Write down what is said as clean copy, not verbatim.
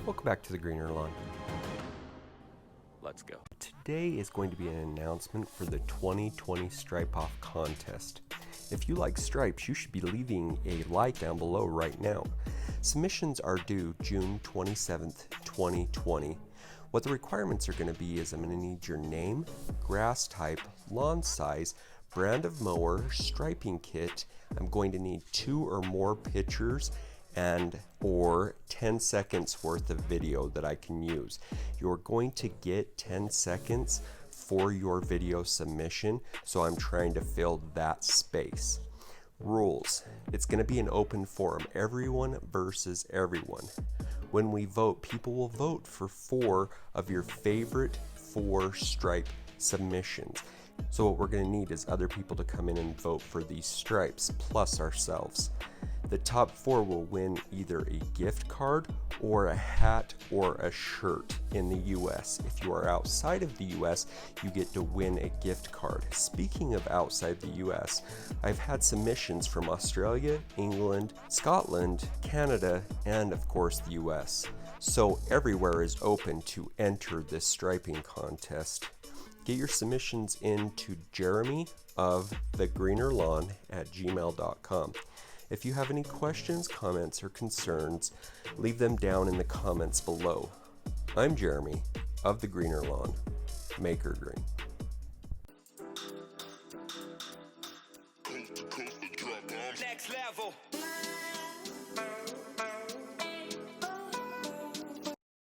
Welcome back to the Greener Lawn. Let's go. Today is going to be an announcement for the 2020 Stripe Off contest. If you like stripes, you should be leaving a like down below right now. Submissions are due June 27th, 2020. What the requirements are going to be is I'm going to need your name, grass type, lawn size, brand of mower, striping kit. I'm going to need 2 or more pictures and or 10 seconds worth of video that I can use. You're going to get 10 seconds for your video submission, so I'm trying to fill that space. Rules: it's going to be an open forum, everyone versus everyone. When we vote, people will vote for 4 of your favorite 4 stripe submissions. So what we're going to need is other people to come in and vote for these stripes, plus ourselves. The top 4 will win either a gift card or a hat or a shirt in the US. If you are outside of the US, you get to win a gift card. Speaking of outside the US, I've had submissions from Australia, England, Scotland, Canada, and of course the US. So everywhere is open to enter this striping contest. Get your submissions in to JeremyofTheGreenerLawn at gmail.com. If you have any questions, comments, or concerns, leave them down in the comments below. I'm Jeremy of the Greener Lawn. Make her green. Next level.